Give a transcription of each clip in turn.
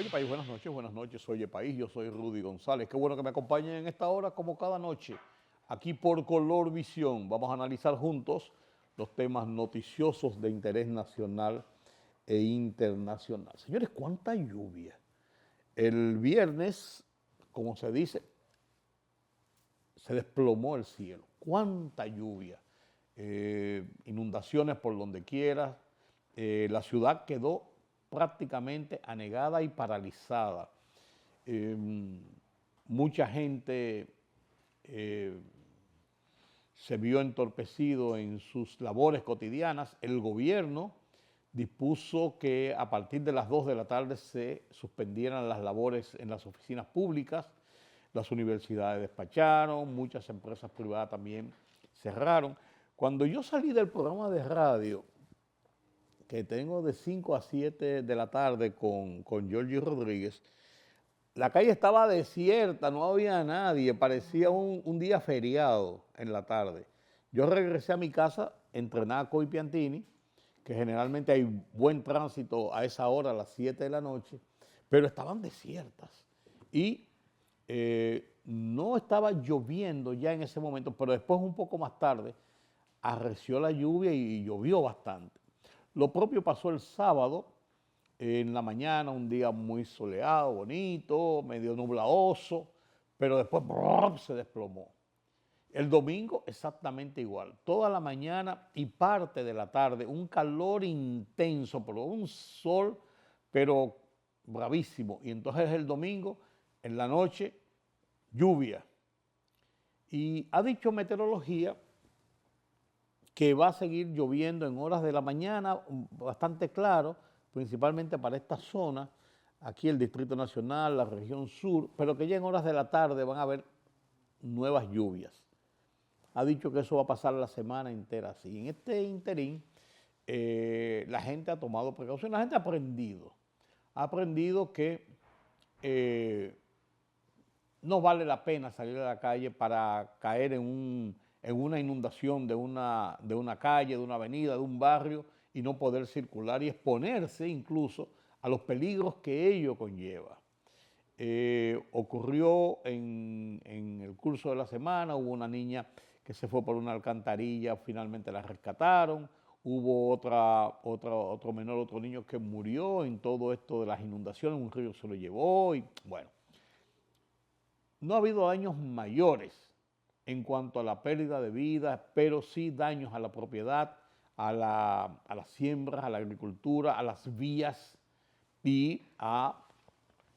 Oye País, buenas noches, Oye País, yo soy Rudy González. Qué bueno que me acompañen en esta hora, como cada noche, aquí por Color Visión. Vamos a analizar juntos los temas noticiosos de interés nacional e internacional. Señores, ¿cuánta lluvia? El viernes, como se dice, se desplomó el cielo. ¿Cuánta lluvia? Inundaciones por donde quiera. La ciudad quedó prácticamente anegada y paralizada. Eh, Mucha gente se vio entorpecido en sus labores cotidianas. El gobierno dispuso que a partir de las 2 de la tarde se suspendieran las labores en las oficinas públicas, las universidades despacharon, muchas empresas privadas también cerraron. Cuando yo salí del programa de radio, que tengo de 5 a 7 de la tarde con Georgie Rodríguez, la calle estaba desierta, no había nadie, parecía un día feriado en la tarde. Yo regresé a mi casa entre Naco y Piantini, que generalmente hay buen tránsito a esa hora, a las 7 de la noche, pero estaban desiertas. Y no estaba lloviendo ya en ese momento, pero después un poco más tarde arreció la lluvia y llovió bastante. Lo propio pasó el sábado, en la mañana, un día muy soleado, bonito, medio nubladoso, pero después ¡brrr! Se desplomó. El domingo exactamente igual, toda la mañana y parte de la tarde, un calor intenso, pero un sol, pero bravísimo. Y entonces el domingo, en la noche, lluvia. Y ha dicho meteorología que va a seguir lloviendo en horas de la mañana, bastante claro, principalmente para esta zona, aquí el Distrito Nacional, la región sur, pero que ya en horas de la tarde van a haber nuevas lluvias. Ha dicho que eso va a pasar la semana entera así. En este interín, la gente ha tomado precauciones, la gente ha aprendido que no vale la pena salir a la calle para caer en una inundación de una calle, de una avenida, de un barrio y no poder circular y exponerse incluso a los peligros que ello conlleva. Ocurrió en el curso de la semana, hubo una niña que se fue por una alcantarilla, finalmente la rescataron, hubo otro menor, otro niño que murió en todo esto de las inundaciones, un río se lo llevó y bueno. No ha habido daños mayores en cuanto a la pérdida de vidas, pero sí daños a la propiedad, a las siembras, a la agricultura, a las vías y ha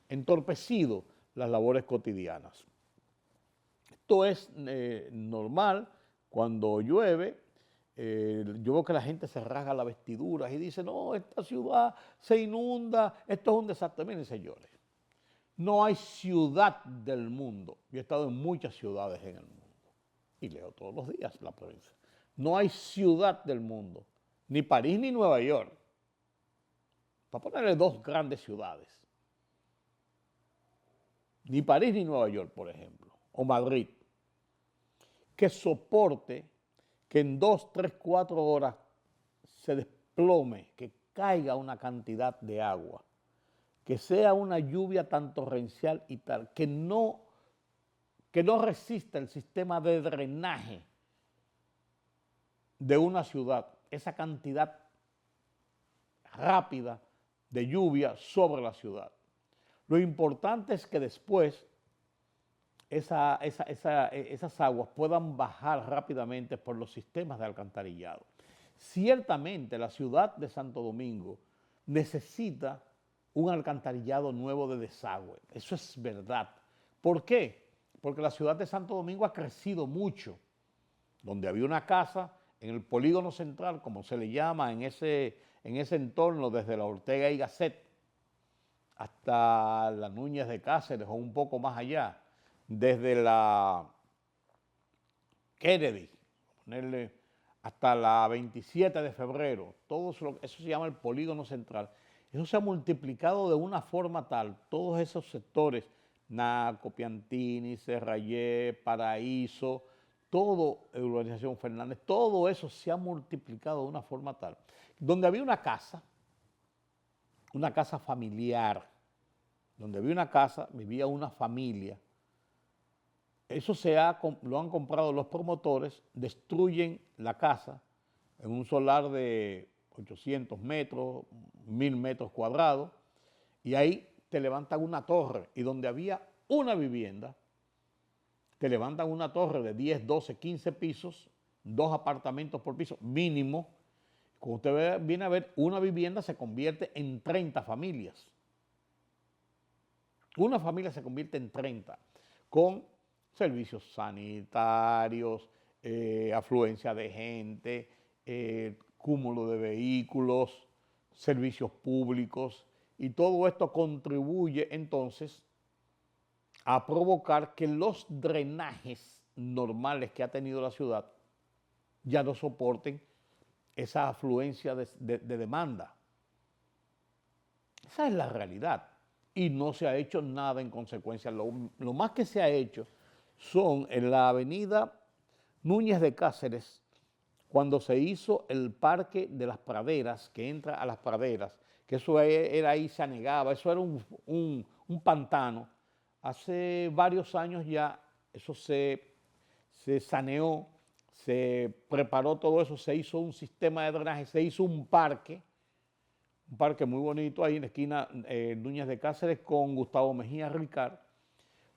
entorpecido las labores cotidianas. Esto es normal cuando llueve. Yo veo que la gente se rasga las vestiduras y dice, no, esta ciudad se inunda, esto es un desastre. Miren, señores, no hay ciudad del mundo. Yo he estado en muchas ciudades en el mundo y leo todos los días la prensa. No hay ciudad del mundo, ni París ni Nueva York. Para ponerle dos grandes ciudades. Ni París ni Nueva York, por ejemplo, o Madrid, que soporte que en 2, 3, 4 horas se desplome, que caiga una cantidad de agua, que sea una lluvia tan torrencial y tal, que no resista el sistema de drenaje de una ciudad, esa cantidad rápida de lluvia sobre la ciudad. Lo importante es que después esas aguas puedan bajar rápidamente por los sistemas de alcantarillado. Ciertamente la ciudad de Santo Domingo necesita un alcantarillado nuevo de desagüe, eso es verdad. ¿Por qué? Porque la ciudad de Santo Domingo ha crecido mucho, donde había una casa en el polígono central, como se le llama en ese entorno, desde la Ortega y Gasset hasta la Núñez de Cáceres o un poco más allá, desde la Kennedy, ponerle hasta la 27 de febrero, todo eso se llama el polígono central. Eso se ha multiplicado de una forma tal, todos esos sectores, Naco, Piantini, Serrayé, Paraíso, todo, Urbanización Fernández, todo eso se ha multiplicado de una forma tal, donde había una casa familiar, donde había una casa, vivía una familia. Eso lo han comprado los promotores, destruyen la casa en un solar de 800 metros, 1000 metros cuadrados, y ahí te levantan una torre, y donde había una vivienda, te levantan una torre de 10, 12, 15 pisos, 2 apartamentos por piso, mínimo. Cuando usted viene a ver, una vivienda se convierte en 30 familias. Una familia se convierte en 30, con servicios sanitarios, afluencia de gente, cúmulo de vehículos, servicios públicos, y todo esto contribuye entonces a provocar que los drenajes normales que ha tenido la ciudad ya no soporten esa afluencia de demanda. Esa es la realidad. Y no se ha hecho nada en consecuencia. Lo más que se ha hecho son en la avenida Núñez de Cáceres, cuando se hizo el parque de las praderas, que entra a las praderas, que eso era ahí, se anegaba, eso era un pantano. Hace varios años ya eso se saneó, se preparó todo eso, se hizo un sistema de drenaje, se hizo un parque muy bonito ahí en la esquina Núñez de Cáceres con Gustavo Mejía Ricard,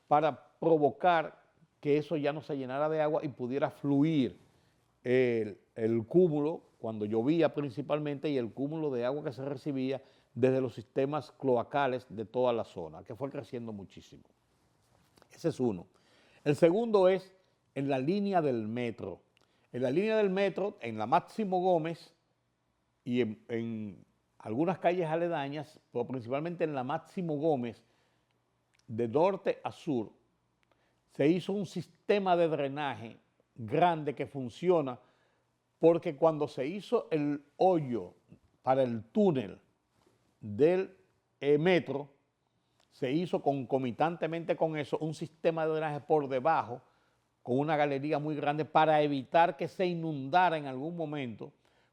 para provocar que eso ya no se llenara de agua y pudiera fluir el cúmulo, cuando llovía principalmente, y el cúmulo de agua que se recibía desde los sistemas cloacales de toda la zona, que fue creciendo muchísimo. Ese es uno. El segundo es en la línea del metro. En la línea del metro, en la Máximo Gómez y en algunas calles aledañas, pero principalmente en la Máximo Gómez, de norte a sur, se hizo un sistema de drenaje grande que funciona, porque cuando se hizo el hoyo para el túnel del metro, se hizo concomitantemente con eso un sistema de drenaje por debajo, con una galería muy grande, para evitar que se inundara en algún momento,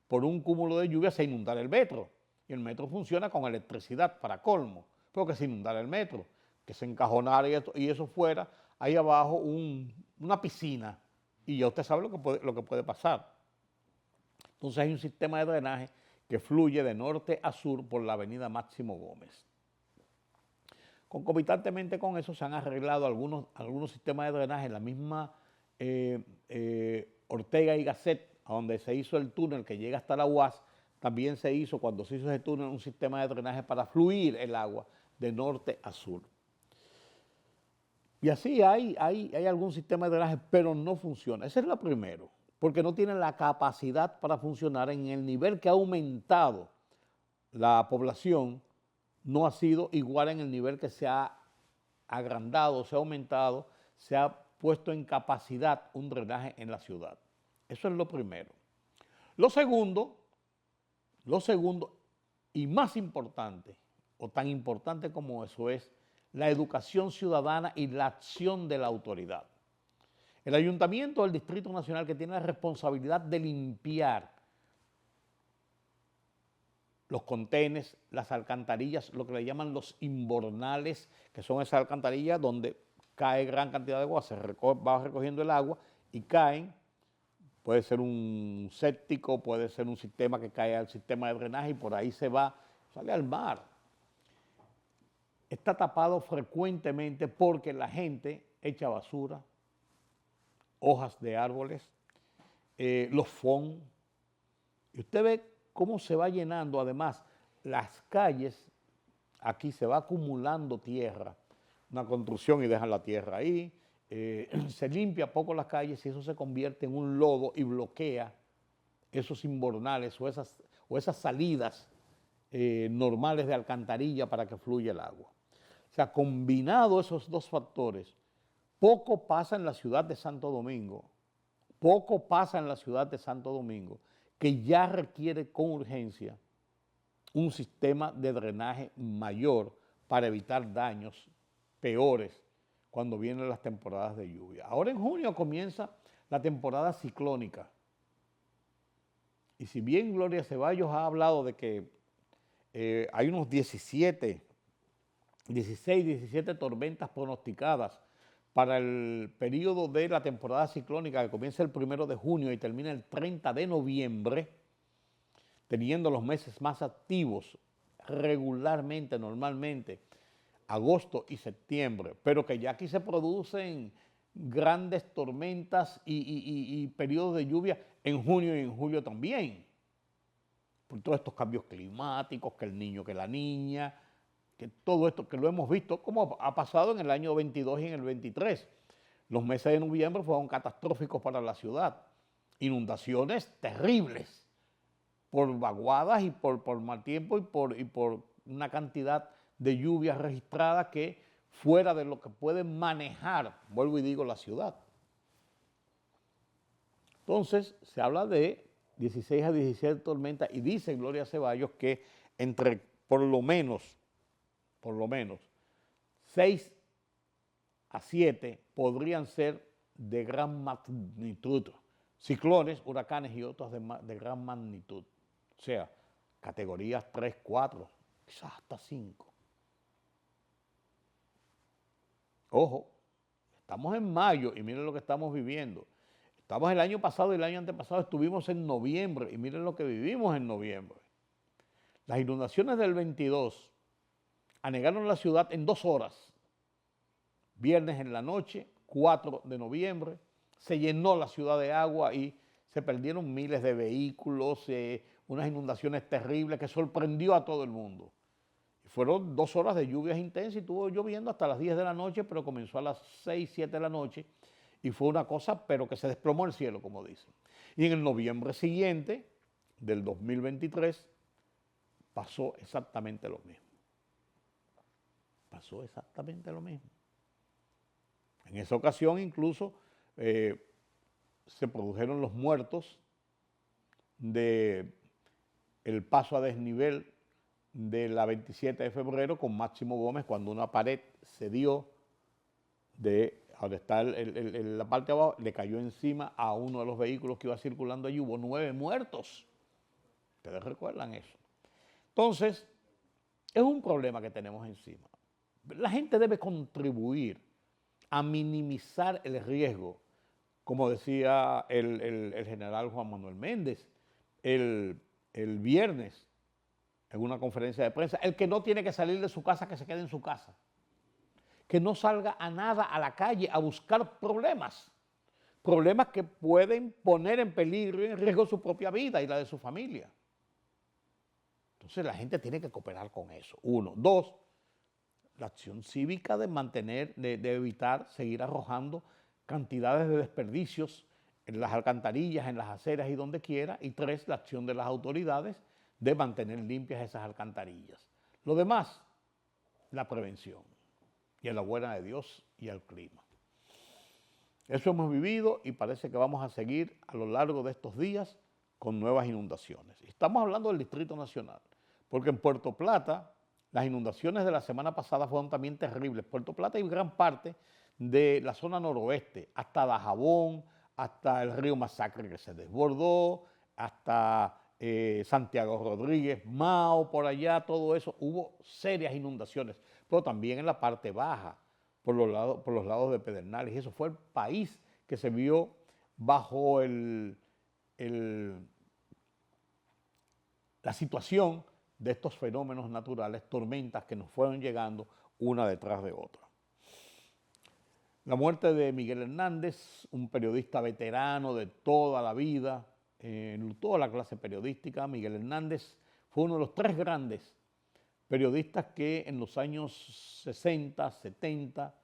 por un cúmulo de lluvia, se inundara el metro. Y el metro funciona con electricidad para colmo, pero que se inundara el metro, que se encajonara y eso fuera ahí abajo una piscina, y ya usted sabe lo que puede pasar. Entonces hay un sistema de drenaje que fluye de norte a sur por la avenida Máximo Gómez. Concomitantemente con eso se han arreglado algunos sistemas de drenaje en la misma Ortega y Gasset, a donde se hizo el túnel que llega hasta la UAS. También se hizo, cuando se hizo ese túnel, un sistema de drenaje para fluir el agua de norte a sur. Y así hay algún sistema de drenaje, pero no funciona. Ese es lo primero, porque no tiene la capacidad para funcionar en el nivel que ha aumentado la población. No ha sido igual en el nivel que se ha agrandado, se ha aumentado, se ha puesto en capacidad un drenaje en la ciudad. Eso es lo primero. Lo segundo y más importante, o tan importante como eso, es la educación ciudadana y la acción de la autoridad. El Ayuntamiento del Distrito Nacional, que tiene la responsabilidad de limpiar los contenes, las alcantarillas, lo que le llaman los imbornales, que son esas alcantarillas donde cae gran cantidad de agua, va recogiendo el agua y caen. Puede ser un séptico, puede ser un sistema que cae al sistema de drenaje y por ahí sale al mar. Está tapado frecuentemente porque la gente echa basura, hojas de árboles, los fondos. Y usted ve cómo se va llenando, además, las calles. Aquí se va acumulando tierra, una construcción y dejan la tierra ahí, se limpia poco las calles y eso se convierte en un lodo y bloquea esos imbornales o esas salidas normales de alcantarilla para que fluya el agua. O sea, combinado esos dos factores, poco pasa en la ciudad de Santo Domingo, que ya requiere con urgencia un sistema de drenaje mayor para evitar daños peores cuando vienen las temporadas de lluvia. Ahora en junio comienza la temporada ciclónica. Y si bien Gloria Ceballos ha hablado de que hay unos 17 16, 17 tormentas pronosticadas para el periodo de la temporada ciclónica que comienza el 1 de junio y termina el 30 de noviembre, teniendo los meses más activos regularmente, normalmente, agosto y septiembre, pero que ya aquí se producen grandes tormentas y periodos de lluvia en junio y en julio también, por todos estos cambios climáticos, que el niño, que la niña, que todo esto que lo hemos visto, como ha pasado en el año 22 y en el 23. Los meses de noviembre fueron catastróficos para la ciudad, inundaciones terribles, por vaguadas y por mal tiempo y por una cantidad de lluvias registradas que fuera de lo que puede manejar, vuelvo y digo, la ciudad. Entonces, se habla de 16 a 17 tormentas y dice Gloria Ceballos que entre por lo menos 6 a 7 podrían ser de gran magnitud, ciclones, huracanes y otros de gran magnitud, o sea, categorías 3, 4, quizás hasta 5. Ojo, estamos en mayo y miren lo que estamos viviendo. Estamos el año pasado y el año antepasado estuvimos en noviembre y miren lo que vivimos en noviembre. Las inundaciones del 22 anegaron la ciudad en 2 horas. Viernes en la noche, 4 de noviembre, se llenó la ciudad de agua y se perdieron miles de vehículos, unas inundaciones terribles que sorprendió a todo el mundo. Y fueron 2 horas de lluvias intensas y estuvo lloviendo hasta las 10 de la noche, pero comenzó a las 6, 7 de la noche y fue una cosa, pero que se desplomó el cielo, como dicen. Y en el noviembre siguiente, del 2023, pasó exactamente lo mismo. Pasó exactamente lo mismo. En esa ocasión incluso se produjeron los muertos del paso a desnivel de la 27 de febrero con Máximo Gómez cuando una pared cedió de donde está la parte de abajo, le cayó encima a uno de los vehículos que iba circulando allí, hubo 9 muertos. Ustedes recuerdan eso. Entonces, es un problema que tenemos encima. La gente debe contribuir a minimizar el riesgo, como decía el general Juan Manuel Méndez el viernes en una conferencia de prensa, el que no tiene que salir de su casa, que se quede en su casa, que no salga a nada a la calle a buscar problemas que pueden poner en peligro y en riesgo su propia vida y la de su familia. Entonces la gente tiene que cooperar con eso, 1. 2, la acción cívica de mantener, de evitar seguir arrojando cantidades de desperdicios en las alcantarillas, en las aceras y donde quiera. Y 3, la acción de las autoridades de mantener limpias esas alcantarillas. Lo demás, la prevención y a la buena de Dios y al clima. Eso hemos vivido y parece que vamos a seguir a lo largo de estos días con nuevas inundaciones. Estamos hablando del Distrito Nacional, porque en Puerto Plata las inundaciones de la semana pasada fueron también terribles. Puerto Plata y gran parte de la zona noroeste, hasta Dajabón, hasta el río Masacre que se desbordó, hasta Santiago Rodríguez, Mao, por allá, todo eso, hubo serias inundaciones, pero también en la parte baja, por los lados de Pedernales, y eso fue el país que se vio bajo la situación de estos fenómenos naturales, tormentas que nos fueron llegando una detrás de otra. La muerte de Miguel Hernández, un periodista veterano de toda la vida, toda la clase periodística. Miguel Hernández fue uno de los 3 grandes periodistas que en los años 60, 70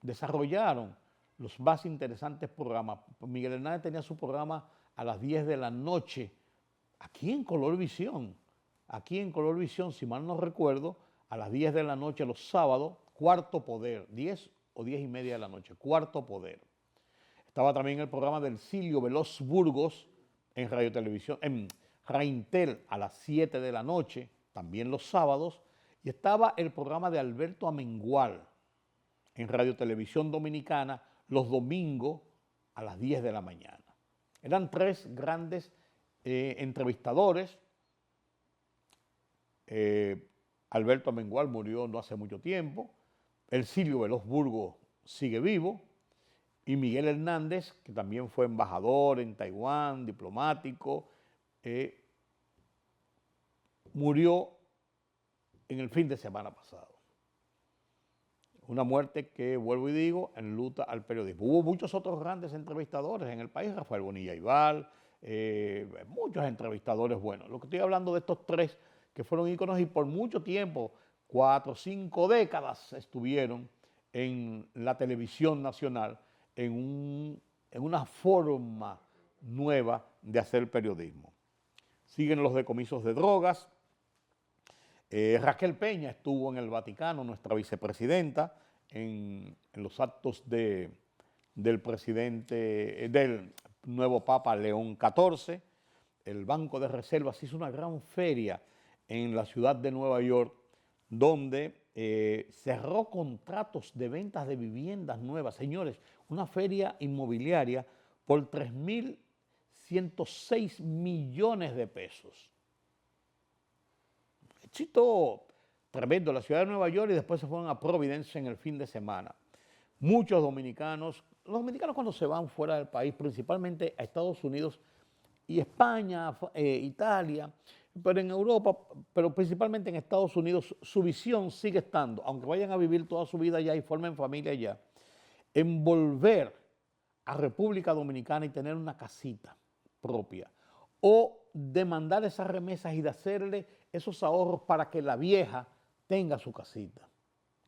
desarrollaron los más interesantes programas. Miguel Hernández tenía su programa a las 10 de la noche, aquí en Colorvisión, si mal no recuerdo, a las 10 de la noche los sábados, Cuarto Poder, 10 o 10 y media de la noche, Cuarto Poder. Estaba también el programa del Silvio Veloz Burgos en Radio Televisión, en Raintel a las 7 de la noche, también los sábados, y estaba el programa de Alberto Amengual en Radio Televisión Dominicana los domingos a las 10 de la mañana. Eran 3 grandes entrevistadores Alberto Amengual murió no hace mucho tiempo, Ercilio Veloz Burgos sigue vivo, y Miguel Hernández, que también fue embajador en Taiwán, diplomático, murió en el fin de semana pasado. Una muerte que, vuelvo y digo, enluta al periodismo. Hubo muchos otros grandes entrevistadores en el país, Rafael Bonilla Ibal, muchos entrevistadores buenos. Lo que estoy hablando de estos tres que fueron íconos y por mucho tiempo, 4 o 5 décadas, estuvieron en la televisión nacional en una forma nueva de hacer periodismo. Siguen los decomisos de drogas. Raquel Peña estuvo en el Vaticano, nuestra vicepresidenta, en los actos del presidente, del nuevo Papa León XIV. El Banco de Reservas hizo una gran feria en la ciudad de Nueva York, donde cerró contratos de ventas de viviendas nuevas. Señores, una feria inmobiliaria por 3.106 millones de pesos. Éxito tremendo, la ciudad de Nueva York, y después se fueron a Providencia en el fin de semana. Muchos dominicanos, los dominicanos cuando se van fuera del país, principalmente a Estados Unidos y España, Italia, pero en Europa, pero principalmente en Estados Unidos, su visión sigue estando, aunque vayan a vivir toda su vida allá y formen familia allá, en volver a República Dominicana y tener una casita propia, o demandar esas remesas y de hacerle esos ahorros para que la vieja tenga su casita,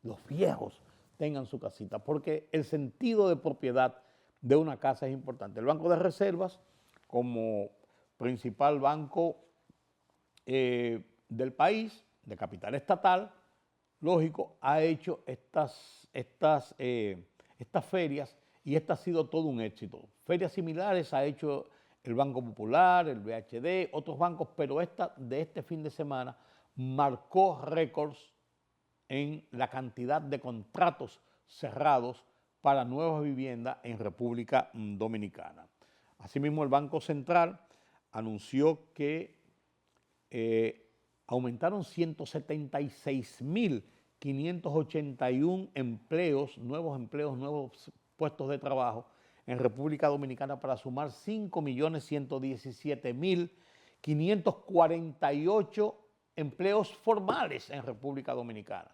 los viejos tengan su casita, porque el sentido de propiedad de una casa es importante. El Banco de Reservas, como principal banco del país, de capital estatal, lógico, ha hecho estas ferias y esta ha sido todo un éxito. Ferias similares ha hecho el Banco Popular, el BHD, otros bancos, pero esta de este fin de semana marcó récords en la cantidad de contratos cerrados para nuevas viviendas en República Dominicana. Asimismo, el Banco Central anunció que aumentaron 176.581 empleos, nuevos puestos de trabajo en República Dominicana para sumar 5.117.548 empleos formales en República Dominicana.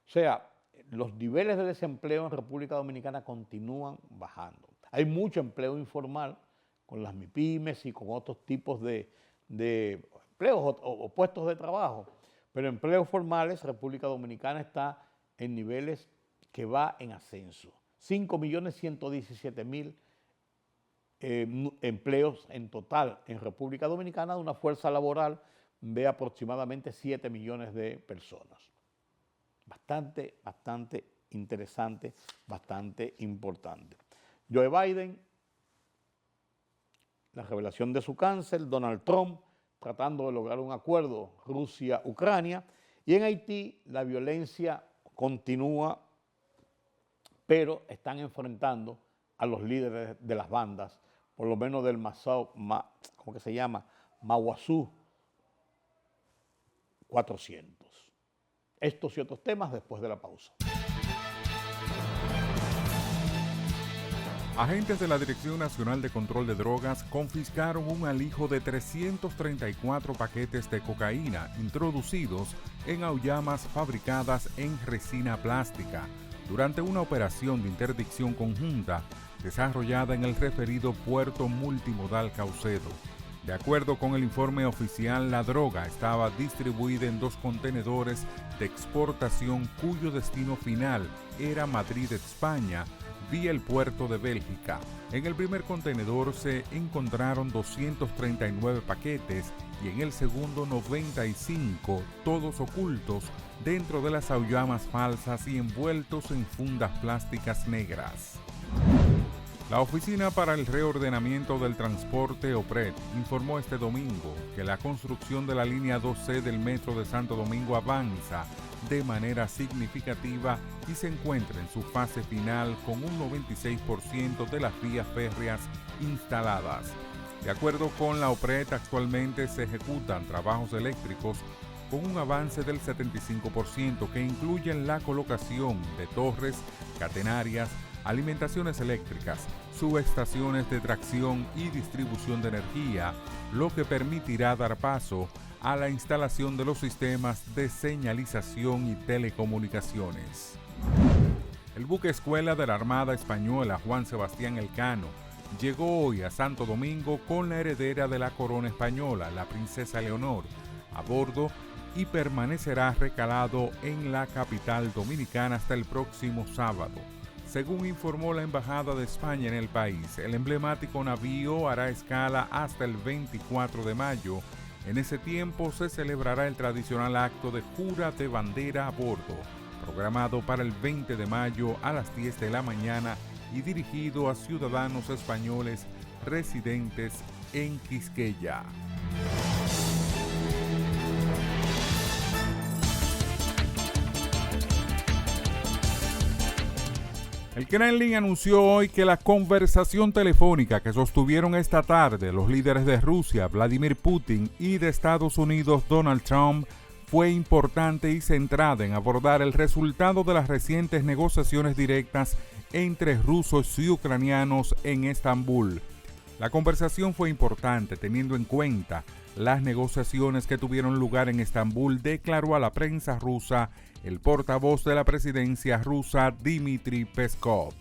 O sea, los niveles de desempleo en República Dominicana continúan bajando. Hay mucho empleo informal con las MIPYMES y con otros tipos de empleos o puestos de trabajo, pero empleos formales, República Dominicana está en niveles que va en ascenso. 5.117.000 empleos en total en República Dominicana, de una fuerza laboral de aproximadamente 7 millones de personas. Bastante interesante, bastante importante. Joe Biden, la revelación de su cáncer, Donald Trump tratando de lograr un acuerdo, Rusia-Ucrania, y en Haití la violencia continúa, pero están enfrentando a los líderes de las bandas, por lo menos del ¿cómo que se llama? Maguazú 400. Estos y otros temas después de la pausa. Agentes de la Dirección Nacional de Control de Drogas confiscaron un alijo de 334 paquetes de cocaína introducidos en auyamas fabricadas en resina plástica durante una operación de interdicción conjunta desarrollada en el referido puerto multimodal Caucedo. De acuerdo con el informe oficial, la droga estaba distribuida en 2 contenedores de exportación cuyo destino final era Madrid, España, vía el puerto de Bélgica. En el primer contenedor se encontraron 239 paquetes y en el segundo 95, todos ocultos dentro de las auyamas falsas y envueltos en fundas plásticas negras. La Oficina para el Reordenamiento del Transporte, OPRET, informó este domingo que la construcción de la línea 2C del Metro de Santo Domingo avanza de manera significativa y se encuentra en su fase final con un 96% de las vías férreas instaladas. De acuerdo con la OPRET, actualmente se ejecutan trabajos eléctricos con un avance del 75% que incluyen la colocación de torres catenarias, alimentaciones eléctricas, subestaciones de tracción y distribución de energía, lo que permitirá dar paso a la instalación de los sistemas de señalización y telecomunicaciones. El buque escuela de la Armada Española Juan Sebastián Elcano llegó hoy a Santo Domingo con la heredera de la corona española, la princesa Leonor, a bordo y permanecerá recalado en la capital dominicana hasta el próximo sábado. Según informó la Embajada de España en el país, el emblemático navío hará escala hasta el 24 de mayo. En ese tiempo se celebrará el tradicional acto de jura de bandera a bordo, programado para el 20 de mayo a las 10 de la mañana y dirigido a ciudadanos españoles residentes en Quisqueya. El Kremlin anunció hoy que la conversación telefónica que sostuvieron esta tarde los líderes de Rusia, Vladimir Putin, y de Estados Unidos, Donald Trump, fue importante y centrada en abordar el resultado de las recientes negociaciones directas entre rusos y ucranianos en Estambul. La conversación fue importante teniendo en cuenta las negociaciones que tuvieron lugar en Estambul, declaró a la prensa rusa el portavoz de la presidencia rusa, Dmitry Peskov.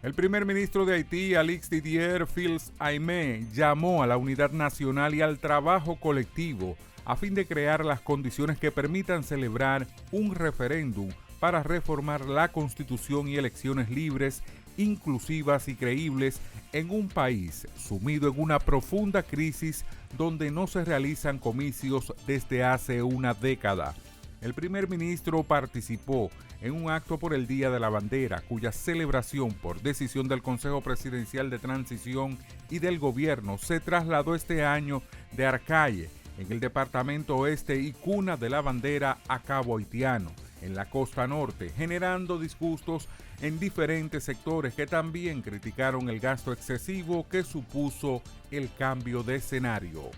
El primer ministro de Haití, Alix Didier Fils-Aimé, llamó a la unidad nacional y al trabajo colectivo a fin de crear las condiciones que permitan celebrar un referéndum para reformar la Constitución y elecciones libres, inclusivas y creíbles en un país sumido en una profunda crisis donde no se realizan comicios desde hace una década. El primer ministro participó en un acto por el Día de la Bandera, cuya celebración por decisión del Consejo Presidencial de Transición y del Gobierno se trasladó este año de Arcaye, en el departamento oeste y cuna de la bandera, a Cabo Haitiano, en la costa norte, generando disgustos en diferentes sectores que también criticaron el gasto excesivo que supuso el cambio de escenario.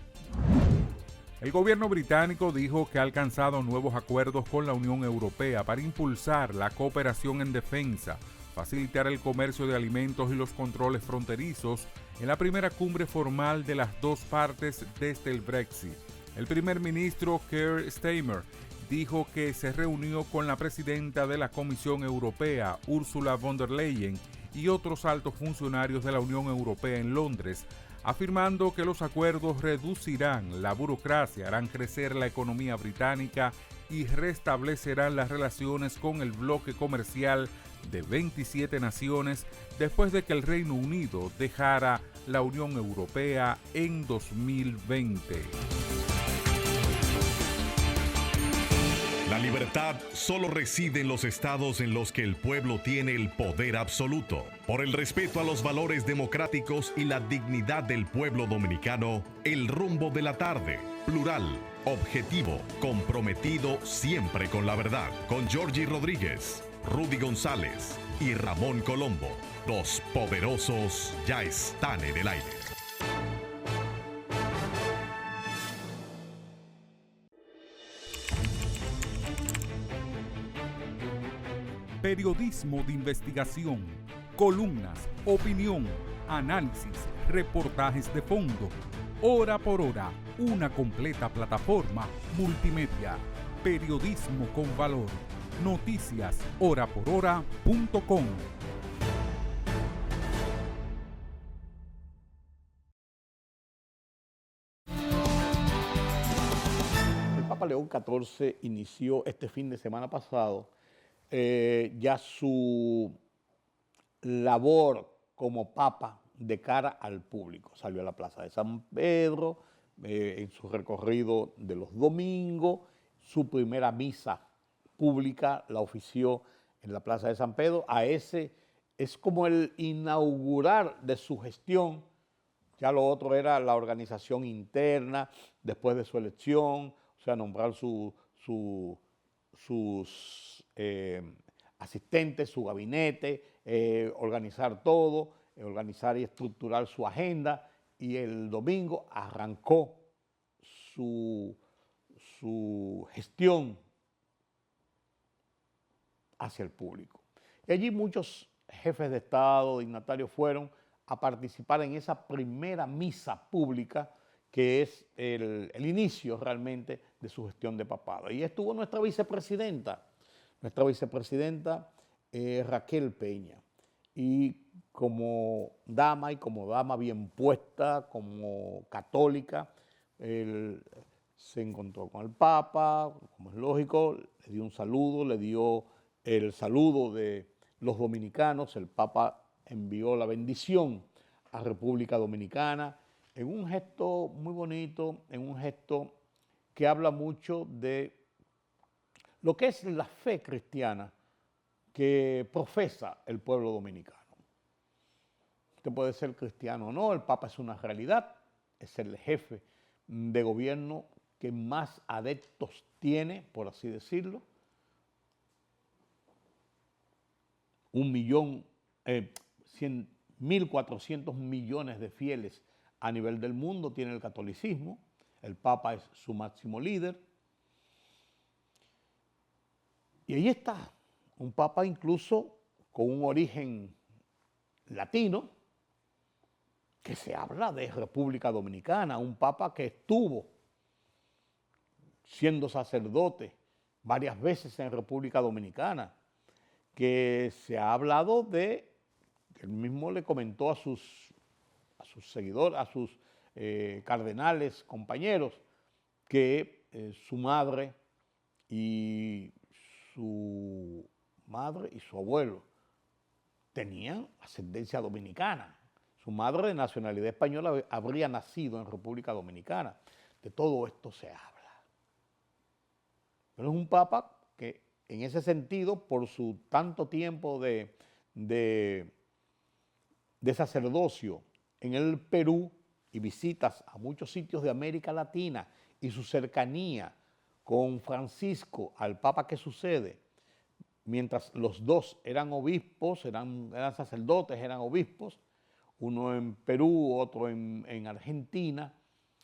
El gobierno británico dijo que ha alcanzado nuevos acuerdos con la Unión Europea para impulsar la cooperación en defensa, facilitar el comercio de alimentos y los controles fronterizos en la primera cumbre formal de las dos partes desde el Brexit. El primer ministro Keir Starmer dijo que se reunió con la presidenta de la Comisión Europea, Ursula von der Leyen, y otros altos funcionarios de la Unión Europea en Londres, afirmando que los acuerdos reducirán la burocracia, harán crecer la economía británica y restablecerán las relaciones con el bloque comercial de 27 naciones después de que el Reino Unido dejara la Unión Europea en 2020. La libertad solo reside en los estados en los que el pueblo tiene el poder absoluto. Por el respeto a los valores democráticos y la dignidad del pueblo dominicano, el rumbo de la tarde, plural, objetivo, comprometido siempre con la verdad. Con Georgie Rodríguez, Rudy González y Ramón Colombo. Los poderosos ya están en el aire. Periodismo de investigación, columnas, opinión, análisis, reportajes de fondo. Hora por hora, una completa plataforma multimedia. Periodismo con valor. Noticias horaporhora.com. El Papa León XIV inició este fin de semana pasado ya su labor como papa de cara al público. Salió a la Plaza de San Pedro en su recorrido de los domingos. Su primera misa pública la ofició en la Plaza de San Pedro. A ese es como el inaugurar de su gestión. Ya lo otro era la organización interna después de su elección, o sea, nombrar sus asistentes, su gabinete, organizar todo, organizar y estructurar su agenda, y el domingo arrancó su su gestión hacia el público. Y allí muchos jefes de Estado, dignatarios fueron a participar en esa primera misa pública que es el inicio realmente de su gestión de papado. Y estuvo nuestra vicepresidenta Raquel Peña. Y como dama bien puesta, como católica, él se encontró con el Papa, como es lógico, le dio un saludo, le dio el saludo de los dominicanos, el Papa envió la bendición a República Dominicana, en un gesto muy bonito, en un gesto que habla mucho de lo que es la fe cristiana que profesa el pueblo dominicano. Usted puede ser cristiano o no, el Papa es una realidad, es el jefe de gobierno que más adeptos tiene, por así decirlo. 1.400 millones de fieles a nivel del mundo tiene el catolicismo, el Papa es su máximo líder. Y ahí está, un Papa incluso con un origen latino, que se habla de República Dominicana, un Papa que estuvo siendo sacerdote varias veces en República Dominicana, que se ha hablado de, que él mismo le comentó a sus seguidores, a sus cardenales, compañeros, que su madre y su abuelo tenían ascendencia dominicana. Su madre de nacionalidad española habría nacido en República Dominicana. De todo esto se habla. Pero es un papa que en ese sentido, por su tanto tiempo de sacerdocio en el Perú y visitas a muchos sitios de América Latina y su cercanía con Francisco, al Papa que sucede, mientras los dos eran obispos, eran sacerdotes, eran obispos, uno en Perú, otro en Argentina,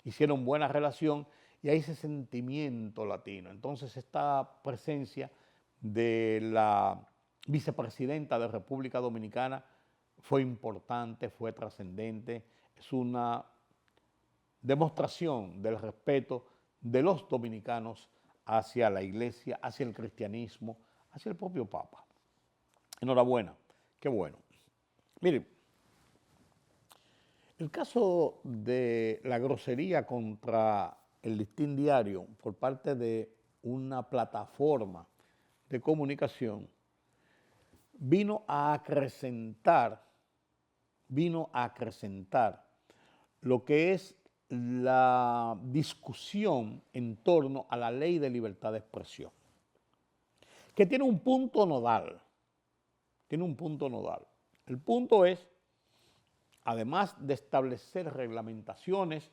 hicieron buena relación y hay ese sentimiento latino. Entonces esta presencia de la vicepresidenta de República Dominicana fue importante, fue trascendente, es una demostración del respeto de los dominicanos hacia la iglesia, hacia el cristianismo, hacia el propio Papa. Enhorabuena, qué bueno. Miren, el caso de la grosería contra el Listín Diario por parte de una plataforma de comunicación vino a acrecentar lo que es la discusión en torno a la ley de libertad de expresión, que tiene un punto nodal. El punto es, además de establecer reglamentaciones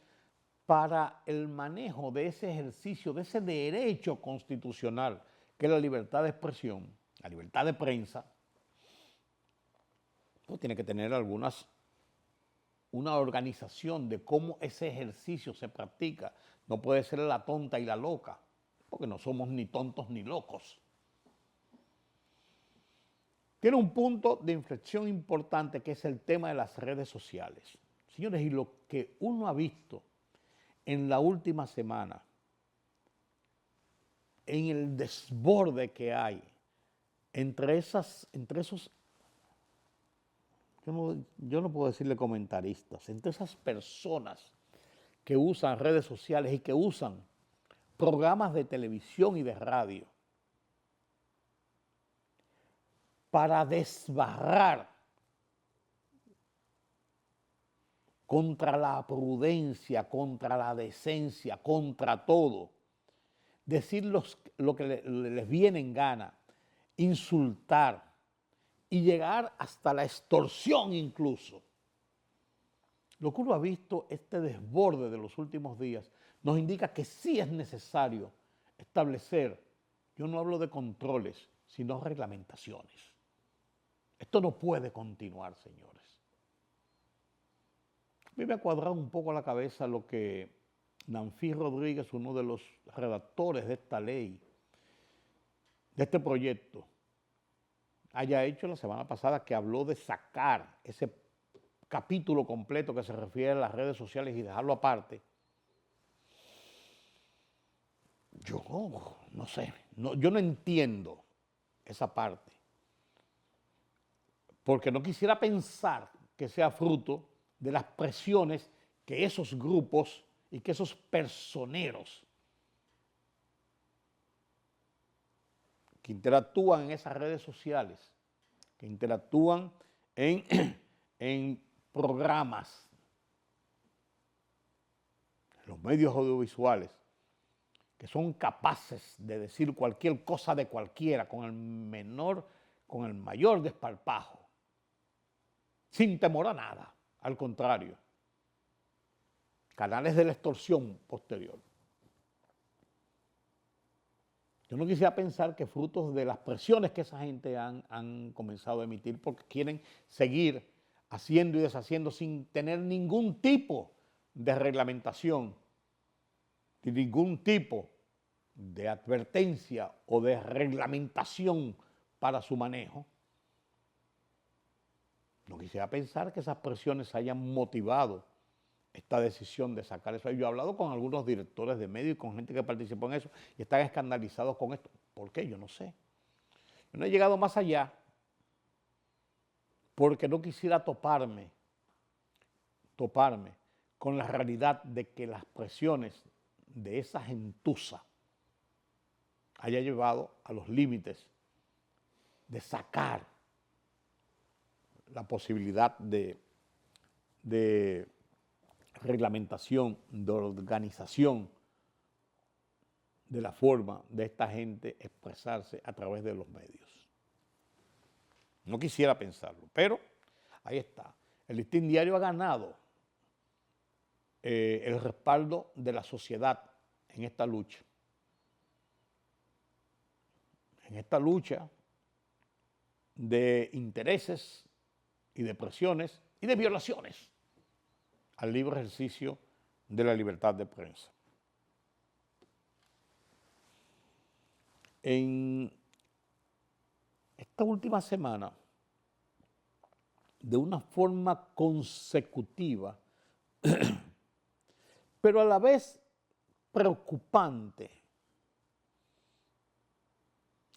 para el manejo de ese ejercicio, de ese derecho constitucional que es la libertad de expresión, la libertad de prensa, pues tiene que tener una organización de cómo ese ejercicio se practica. No puede ser la tonta y la loca, porque no somos ni tontos ni locos. Tiene un punto de inflexión importante que es el tema de las redes sociales. Señores, y lo que uno ha visto en la última semana, en el desborde que hay entre esos, yo no puedo decirle comentaristas, entre esas personas que usan redes sociales y que usan programas de televisión y de radio para desbarrar contra la prudencia, contra la decencia, contra todo, decir lo que les viene en gana, insultar y llegar hasta la extorsión incluso. Lo que uno ha visto, este desborde de los últimos días, nos indica que sí es necesario establecer, yo no hablo de controles, sino reglamentaciones. Esto no puede continuar, señores. A mí me ha cuadrado un poco la cabeza lo que Nanfí Rodríguez, uno de los redactores de esta ley, de este proyecto, haya hecho la semana pasada, que habló de sacar ese capítulo completo que se refiere a las redes sociales y dejarlo aparte. Yo no sé, yo no entiendo esa parte, porque no quisiera pensar que sea fruto de las presiones que esos grupos y que esos personeros que interactúan en esas redes sociales, que interactúan en programas, en los medios audiovisuales, que son capaces de decir cualquier cosa de cualquiera con el mayor desparpajo, sin temor a nada, al contrario. Canales de la extorsión posterior. Yo no quisiera pensar que frutos de las presiones que esa gente han comenzado a emitir porque quieren seguir haciendo y deshaciendo sin tener ningún tipo de reglamentación, sin ningún tipo de advertencia o de reglamentación para su manejo. No quisiera pensar que esas presiones hayan motivado esta decisión de sacar eso. Yo he hablado con algunos directores de medios y con gente que participó en eso y están escandalizados con esto. ¿Por qué? Yo no sé. Yo no he llegado más allá porque no quisiera toparme con la realidad de que las presiones de esa gentuza haya llevado a los límites de sacar la posibilidad de reglamentación, de organización de la forma de esta gente expresarse a través de los medios. No quisiera pensarlo, pero ahí está. El Listín Diario ha ganado el respaldo de la sociedad en esta lucha. En esta lucha de intereses y de presiones y de violaciones al libre ejercicio de la libertad de prensa. En esta última semana, de una forma consecutiva, pero a la vez preocupante,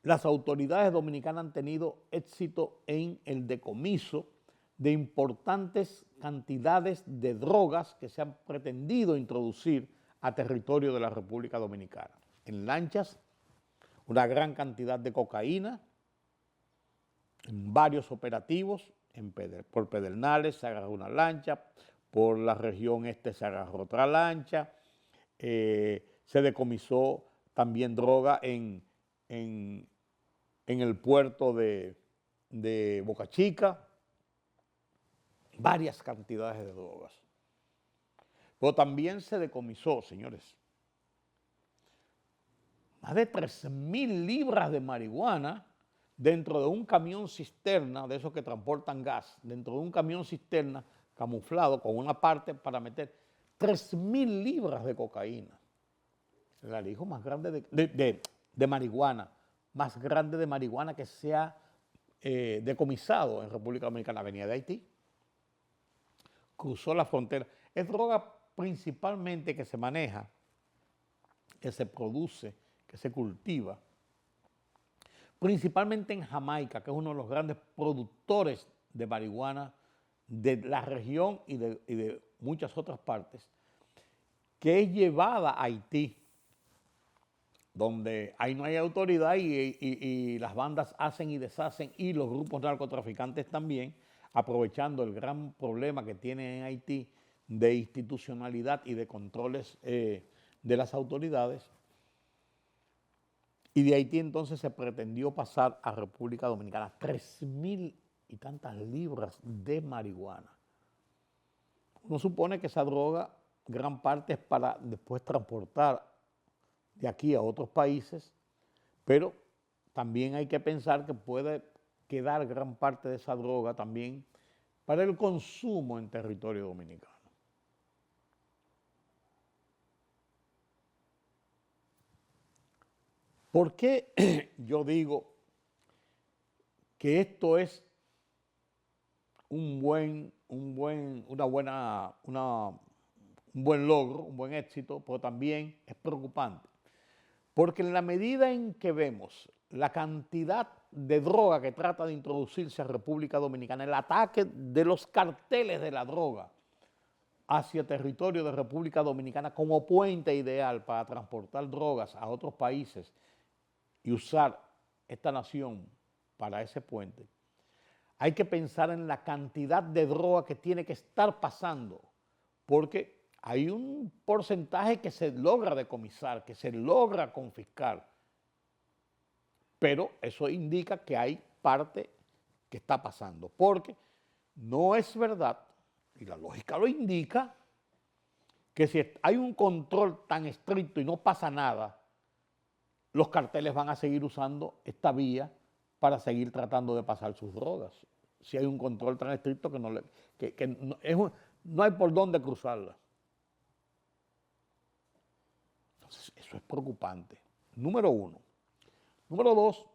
las autoridades dominicanas han tenido éxito en el decomiso de importantes cantidades de drogas que se han pretendido introducir a territorio de la República Dominicana. En lanchas, una gran cantidad de cocaína, en varios operativos, por Pedernales se agarró una lancha, por la región este se agarró otra lancha, se decomisó también droga en el puerto de Boca Chica, varias cantidades de drogas. Pero también se decomisó, señores, más de 3.000 libras de marihuana dentro de un camión cisterna, de esos que transportan gas, dentro de un camión cisterna camuflado con una parte para meter 3.000 libras de cocaína. El alijo más grande de marihuana, más grande de marihuana que se ha decomisado en República Dominicana. Venía de Haití, cruzó la frontera. Es droga principalmente que se maneja, que se produce, que se cultiva, principalmente en Jamaica, que es uno de los grandes productores de marihuana de la región y de muchas otras partes, que es llevada a Haití, donde ahí no hay autoridad y las bandas hacen y deshacen, y los grupos narcotraficantes también, aprovechando el gran problema que tiene en Haití de institucionalidad y de controles de las autoridades. Y de Haití entonces se pretendió pasar a República Dominicana 3.000 y tantas libras de marihuana. Uno supone que esa droga, gran parte es para después transportar de aquí a otros países, pero también hay que pensar que puede quedar gran parte de esa droga también para el consumo en territorio dominicano. ¿Por qué yo digo que esto es un buen logro, un buen éxito, pero también es preocupante? Porque en la medida en que vemos la cantidad de droga que trata de introducirse a República Dominicana, el ataque de los carteles de la droga hacia territorio de República Dominicana como puente ideal para transportar drogas a otros países y usar esta nación para ese puente, hay que pensar en la cantidad de droga que tiene que estar pasando, porque hay un porcentaje que se logra decomisar, que se logra confiscar, pero eso indica que hay parte que está pasando, porque no es verdad, y la lógica lo indica, que si hay un control tan estricto y no pasa nada, los carteles van a seguir usando esta vía para seguir tratando de pasar sus drogas. Si hay un control tan estricto que no hay por dónde cruzarla. Entonces, eso es preocupante. Número uno. Número dos,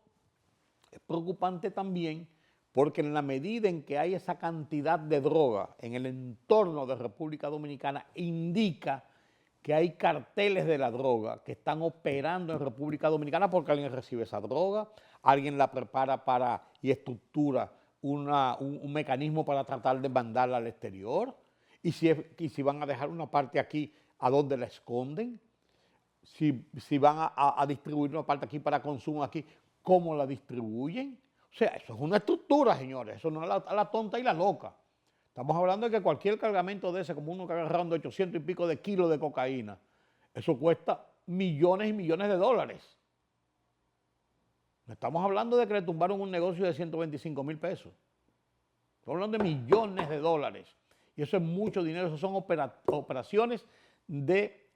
es preocupante también porque en la medida en que hay esa cantidad de droga en el entorno de República Dominicana, indica que hay carteles de la droga que están operando en República Dominicana porque alguien recibe esa droga, alguien la prepara y estructura un mecanismo para tratar de mandarla al exterior, y si van a dejar una parte aquí, ¿a dónde la esconden? Si van a distribuir una parte aquí para consumo aquí, ¿cómo la distribuyen? O sea, eso es una estructura, señores, eso no es a la tonta y la loca. Estamos hablando de que cualquier cargamento de ese, como uno que agarraron de 800 y pico de kilos de cocaína, eso cuesta millones y millones de dólares. No estamos hablando de que le tumbaron un negocio de 125,000 pesos. Estamos hablando de millones de dólares. Y eso es mucho dinero, eso son operaciones de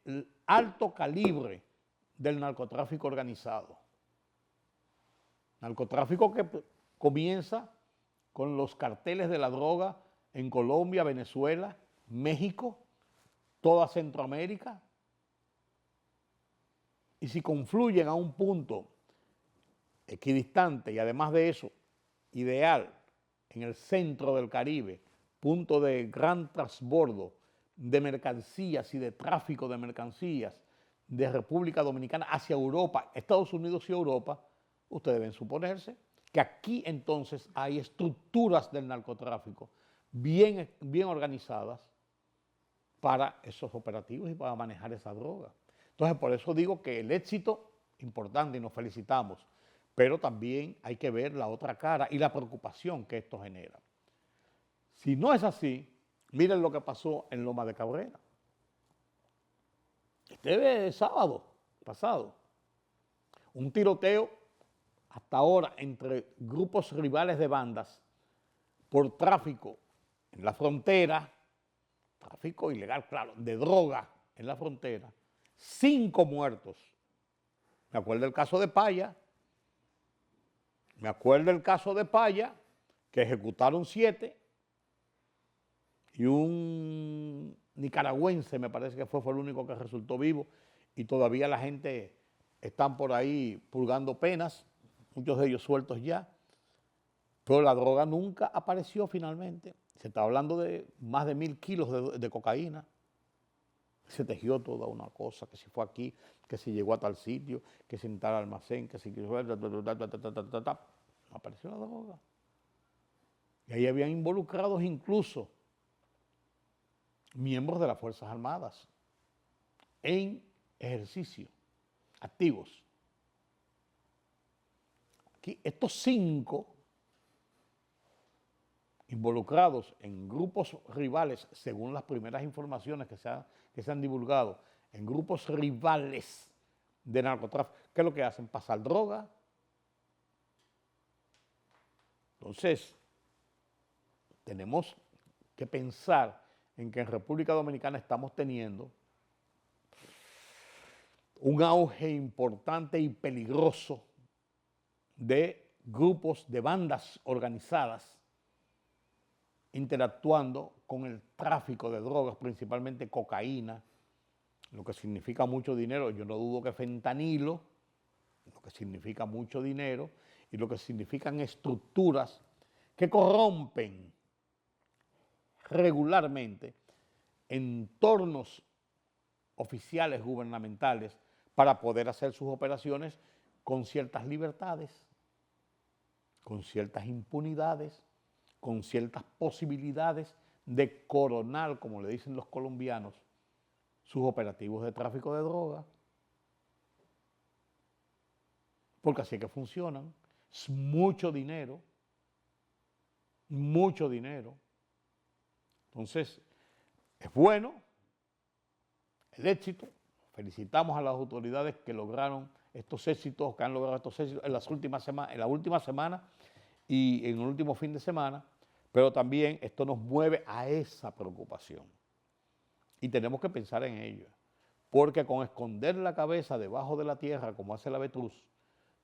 alto calibre del narcotráfico organizado. Narcotráfico que comienza con los carteles de la droga en Colombia, Venezuela, México, toda Centroamérica. Y si confluyen a un punto equidistante y además de eso, ideal, en el centro del Caribe, punto de gran transbordo de mercancías y de tráfico de mercancías de República Dominicana hacia Europa, Estados Unidos y Europa, ustedes deben suponerse que aquí entonces hay estructuras del narcotráfico bien organizadas para esos operativos y para manejar esa droga. Entonces, por eso digo que el éxito, importante y nos felicitamos, pero también hay que ver la otra cara y la preocupación que esto genera. Si no es así, miren lo que pasó en Loma de Cabrera. Este sábado pasado, un tiroteo hasta ahora entre grupos rivales de bandas por tráfico en la frontera, tráfico ilegal, claro, de droga en la frontera, 5 muertos. Me acuerdo del caso de Paya, que ejecutaron 7 y un nicaragüense, me parece que fue el único que resultó vivo, y todavía la gente están por ahí purgando penas, muchos de ellos sueltos ya, pero la droga nunca apareció finalmente. Se está hablando de más de 1,000 kilos de cocaína. Se tejió toda una cosa, que si fue aquí, que si llegó a tal sitio, que si en tal almacén, que si... No apareció la droga. Y ahí habían involucrados incluso miembros de las Fuerzas Armadas en ejercicio, activos. Aquí, estos 5 involucrados en grupos rivales, según las primeras informaciones que se han divulgado, en grupos rivales de narcotráfico, ¿qué es lo que hacen? Pasar droga. Entonces, tenemos que pensar en que en República Dominicana estamos teniendo un auge importante y peligroso de grupos, de bandas organizadas interactuando con el tráfico de drogas, principalmente cocaína, lo que significa mucho dinero. Yo no dudo que fentanilo, lo que significa mucho dinero y lo que significan estructuras que corrompen regularmente entornos oficiales gubernamentales para poder hacer sus operaciones con ciertas libertades, con ciertas impunidades, con ciertas posibilidades de coronar, como le dicen los colombianos, sus operativos de tráfico de droga. Porque así es que funcionan. Es mucho dinero. Mucho dinero. Entonces, es bueno el éxito. Felicitamos a las autoridades que lograron estos éxitos, que han logrado estos éxitos en la última semana y en el último fin de semana, pero también esto nos mueve a esa preocupación. Y tenemos que pensar en ello, porque con esconder la cabeza debajo de la tierra, como hace el avestruz,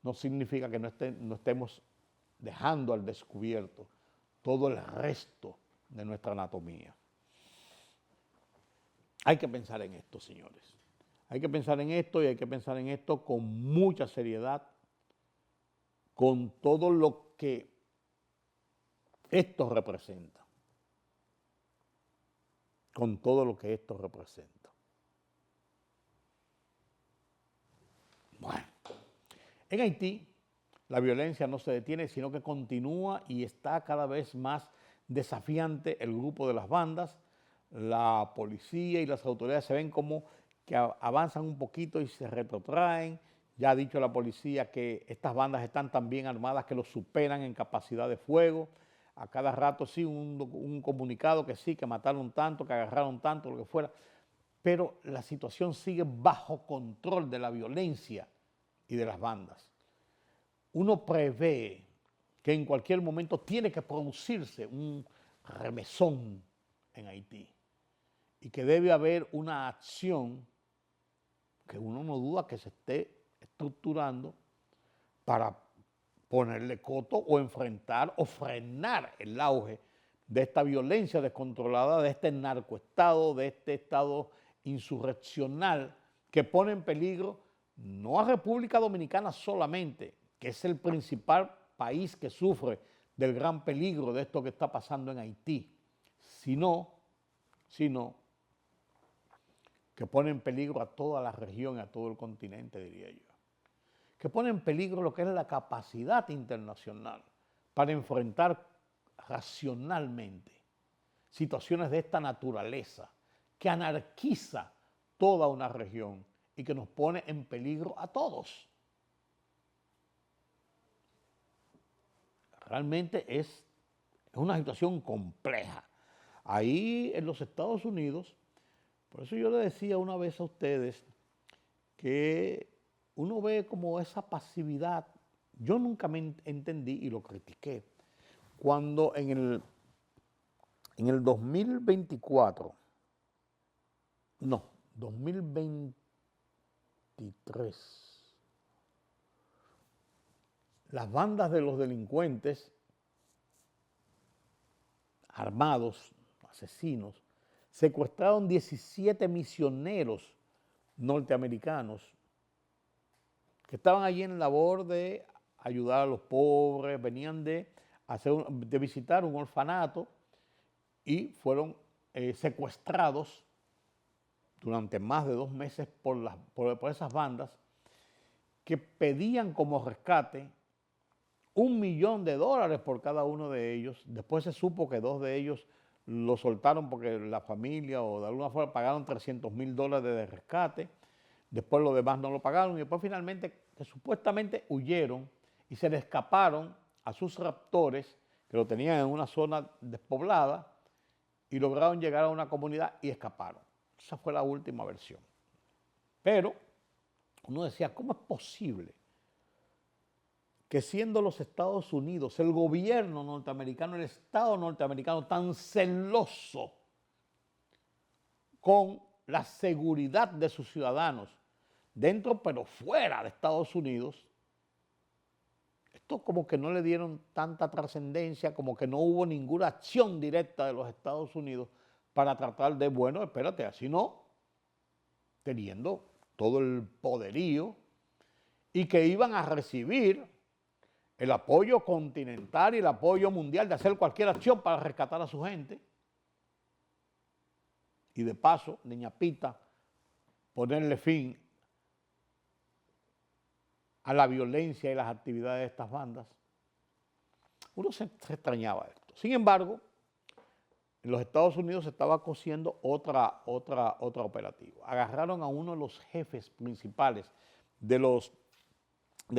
no significa que no estemos dejando al descubierto todo el resto de nuestra anatomía. Hay que pensar en esto, señores. Hay que pensar en esto y hay que pensar en esto con mucha seriedad, con todo lo que esto representa. Con todo lo que esto representa. Bueno, en Haití la violencia no se detiene, sino que continúa y está cada vez más desafiante el grupo de las bandas. La policía y las autoridades se ven como que avanzan un poquito y se retrotraen. Ya ha dicho la policía que estas bandas están tan bien armadas que los superan en capacidad de fuego. A cada rato sí un comunicado que sí, que mataron tanto, que agarraron tanto, lo que fuera. Pero la situación sigue bajo control de la violencia y de las bandas. Uno prevé que en cualquier momento tiene que producirse un remesón en Haití y que debe haber una acción que uno no duda que se esté estructurando para ponerle coto o enfrentar o frenar el auge de esta violencia descontrolada, de este narcoestado, de este estado insurreccional que pone en peligro no a República Dominicana solamente, que es el principal país que sufre del gran peligro de esto que está pasando en Haití, sino que pone en peligro a toda la región y a todo el continente, diría yo. Que pone en peligro lo que es la capacidad internacional para enfrentar racionalmente situaciones de esta naturaleza que anarquiza toda una región y que nos pone en peligro a todos. Realmente es una situación compleja. Ahí en los Estados Unidos, por eso yo le decía una vez a ustedes que uno ve como esa pasividad. Yo nunca me entendí y lo critiqué. Cuando en el 2023, las bandas de los delincuentes armados, asesinos, secuestraron 17 misioneros norteamericanos que estaban allí en labor de ayudar a los pobres, venían de visitar un orfanato y fueron secuestrados durante más de 2 meses por esas bandas que pedían como rescate $1 millón por cada uno de ellos. Después se supo que 2 de ellos lo soltaron porque la familia o de alguna forma pagaron $300,000 de rescate. Después los demás no lo pagaron y después finalmente que supuestamente huyeron y se le escaparon a sus raptores que lo tenían en una zona despoblada y lograron llegar a una comunidad y escaparon. Esa fue la última versión. Pero uno decía, ¿cómo es posible que siendo los Estados Unidos, el gobierno norteamericano, el Estado norteamericano tan celoso con la seguridad de sus ciudadanos, dentro pero fuera de Estados Unidos, esto como que no le dieron tanta trascendencia, como que no hubo ninguna acción directa de los Estados Unidos para tratar de, bueno, espérate, así no, teniendo todo el poderío y que iban a recibir el apoyo continental y el apoyo mundial de hacer cualquier acción para rescatar a su gente. Y de paso, Niña Pita, ponerle fin a la violencia y las actividades de estas bandas. Uno se extrañaba esto. Sin embargo, en los Estados Unidos se estaba cociendo otra operativa. Agarraron a uno de los jefes principales del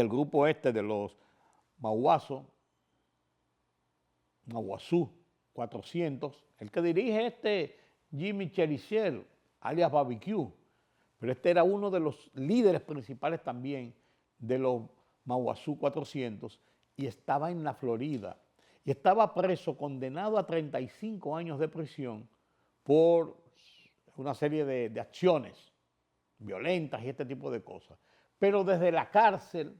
grupo de los Mauazú 400, el que dirige Jimmy Cherizier, alias Barbecue, pero este era uno de los líderes principales también de los Mauazú 400 y estaba en la Florida y estaba preso, condenado a 35 años de prisión por una serie de acciones violentas y este tipo de cosas. Pero desde la cárcel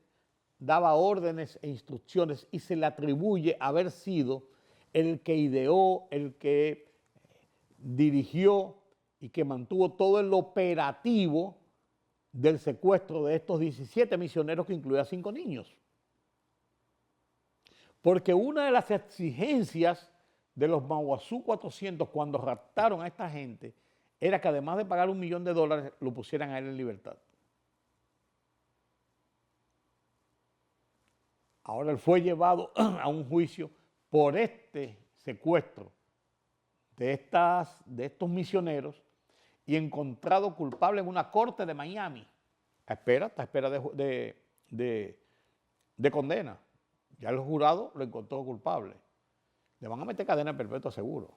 daba órdenes e instrucciones y se le atribuye haber sido el que ideó, el que dirigió y que mantuvo todo el operativo del secuestro de estos 17 misioneros que incluía 5 niños. Porque una de las exigencias de los Mauazú 400 cuando raptaron a esta gente era que además de pagar $1 millón, lo pusieran a él en libertad. Ahora él fue llevado a un juicio por este secuestro de estos misioneros y encontrado culpable en una corte de Miami. Está a espera de condena. Ya el jurado lo encontró culpable. Le van a meter cadena perpetua seguro.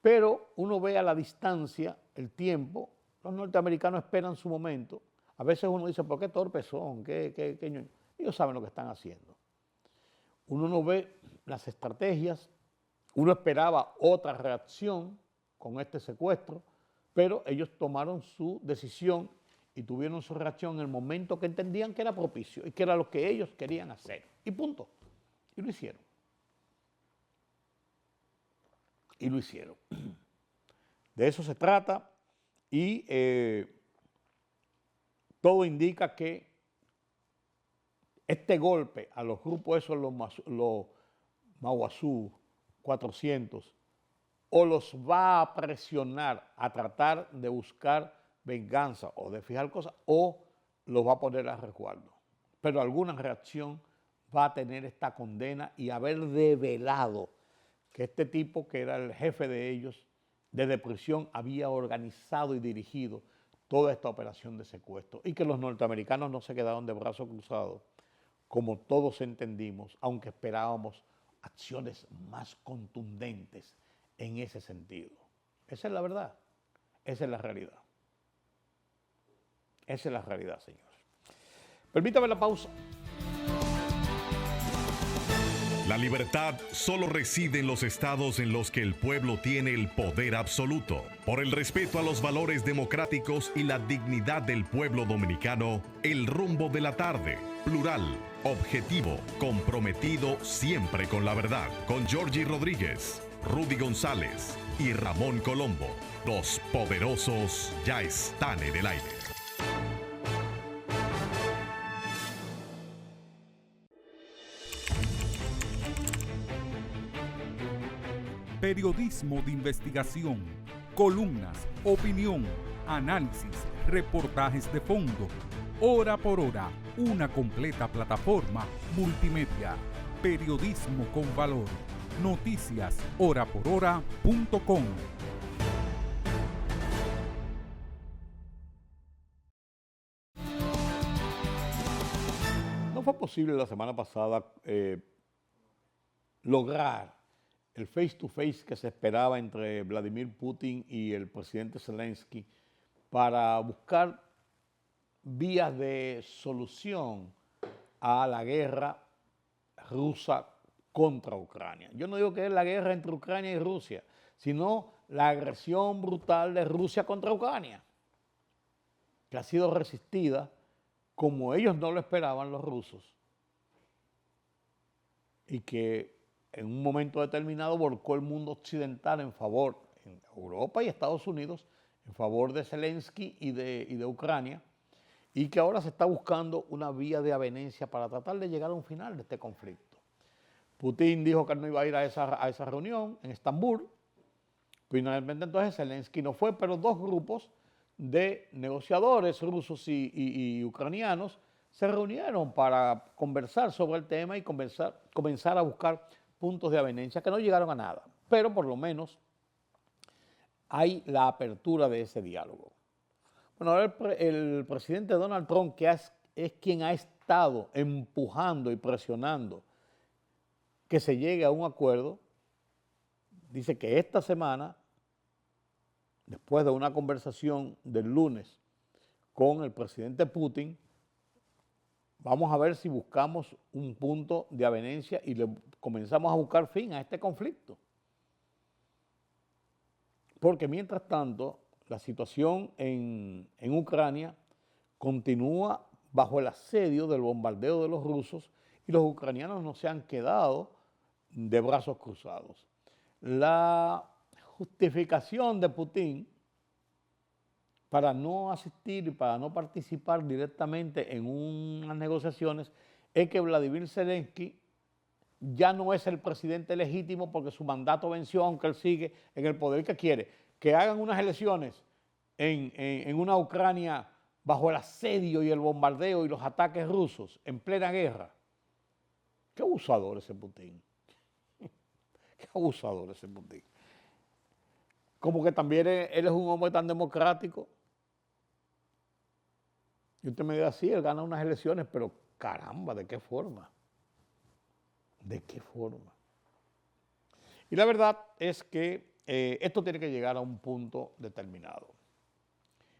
Pero uno ve a la distancia, el tiempo, los norteamericanos esperan su momento. A veces uno dice, ¿por qué torpes son? Ellos saben lo que están haciendo. Uno no ve las estrategias, uno esperaba otra reacción con este secuestro, pero ellos tomaron su decisión y tuvieron su reacción en el momento que entendían que era propicio y que era lo que ellos querían hacer. Y punto. Y lo hicieron. Y lo hicieron. De eso se trata y todo indica que este golpe a los grupos esos, los Mauazú 400, o los va a presionar a tratar de buscar venganza o de fijar cosas, o los va a poner a resguardo. Pero alguna reacción va a tener esta condena y haber develado que este tipo, que era el jefe de ellos, desde prisión había organizado y dirigido toda esta operación de secuestro y que los norteamericanos no se quedaron de brazos cruzados, como todos entendimos, aunque esperábamos acciones más contundentes en ese sentido. Esa es la verdad, esa es la realidad. Esa es la realidad, señores. Permítame la pausa. La libertad solo reside en los estados en los que el pueblo tiene el poder absoluto. Por el respeto a los valores democráticos y la dignidad del pueblo dominicano, El Rumbo de la Tarde, plural, objetivo, comprometido siempre con la verdad. Con Georgie Rodríguez, Rudy González y Ramón Colombo. Los poderosos ya están en el aire. Periodismo de investigación, columnas, opinión, análisis, reportajes de fondo. Hora por hora, una completa plataforma multimedia. Periodismo con valor. Noticias horaporhora.com. No fue posible la semana pasada lograr el face-to-face que se esperaba entre Vladimir Putin y el presidente Zelensky para buscar vías de solución a la guerra rusa contra Ucrania. Yo no digo que es la guerra entre Ucrania y Rusia, sino la agresión brutal de Rusia contra Ucrania, que ha sido resistida como ellos no lo esperaban los rusos y que en un momento determinado volcó el mundo occidental en favor, en Europa y Estados Unidos, en favor de Zelensky y de Ucrania, y que ahora se está buscando una vía de avenencia para tratar de llegar a un final de este conflicto. Putin dijo que no iba a ir a esa reunión en Estambul. Finalmente entonces Zelensky no fue, pero dos grupos de negociadores rusos y ucranianos se reunieron para conversar sobre el tema y comenzar a buscar puntos de avenencia que no llegaron a nada. Pero por lo menos hay la apertura de ese diálogo. Bueno, ahora el presidente Donald Trump, que es quien ha estado empujando y presionando que se llegue a un acuerdo, dice que esta semana, después de una conversación del lunes con el presidente Putin, vamos a ver si buscamos un punto de avenencia y le comenzamos a buscar fin a este conflicto. Porque mientras tanto, la situación en Ucrania continúa bajo el asedio del bombardeo de los rusos y los ucranianos no se han quedado de brazos cruzados. La justificación de Putin para no asistir y para no participar directamente en unas negociaciones es que Vladimir Zelensky ya no es el presidente legítimo porque su mandato venció, aunque él sigue en el poder. ¿Qué quiere? Que hagan unas elecciones en una Ucrania bajo el asedio y el bombardeo y los ataques rusos en plena guerra. Qué abusador ese Putin. Qué abusador ese Putin. Como que también él es un hombre tan democrático. Y usted me dice, sí, él gana unas elecciones, pero caramba, ¿de qué forma? ¿De qué forma? Y la verdad es que esto tiene que llegar a un punto determinado.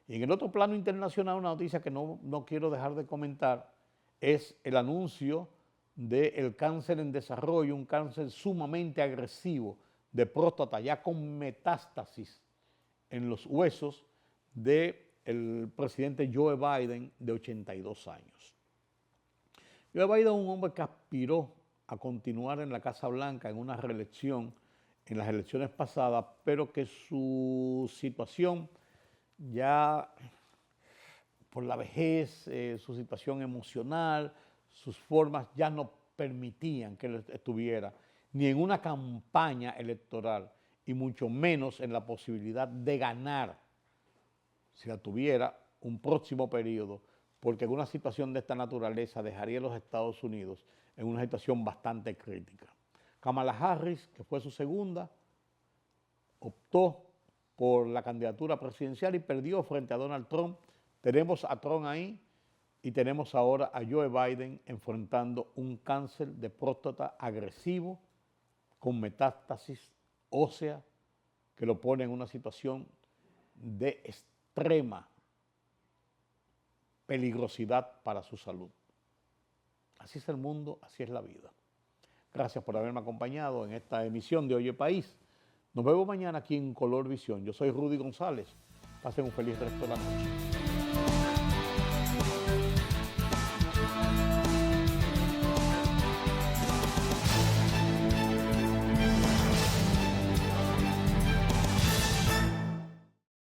Y en el otro plano internacional, una noticia que no quiero dejar de comentar es el anuncio del cáncer en desarrollo, un cáncer sumamente agresivo de próstata, ya con metástasis en los huesos del presidente Joe Biden, de 82 años. Joe Biden es un hombre que aspiró a continuar en la Casa Blanca en una reelección en las elecciones pasadas, pero que su situación ya por la vejez, su situación emocional, sus formas ya no permitían que él estuviera ni en una campaña electoral y mucho menos en la posibilidad de ganar, si la tuviera, un próximo periodo, porque en una situación de esta naturaleza dejaría a los Estados Unidos en una situación bastante crítica. Kamala Harris, que fue su segunda, optó por la candidatura presidencial y perdió frente a Donald Trump. Tenemos a Trump ahí y tenemos ahora a Joe Biden enfrentando un cáncer de próstata agresivo con metástasis ósea que lo pone en una situación de extrema peligrosidad para su salud. Así es el mundo, así es la vida. Gracias por haberme acompañado en esta emisión de Oye País. Nos vemos mañana aquí en Color Visión. Yo soy Rudy González. Pasen un feliz resto de la noche.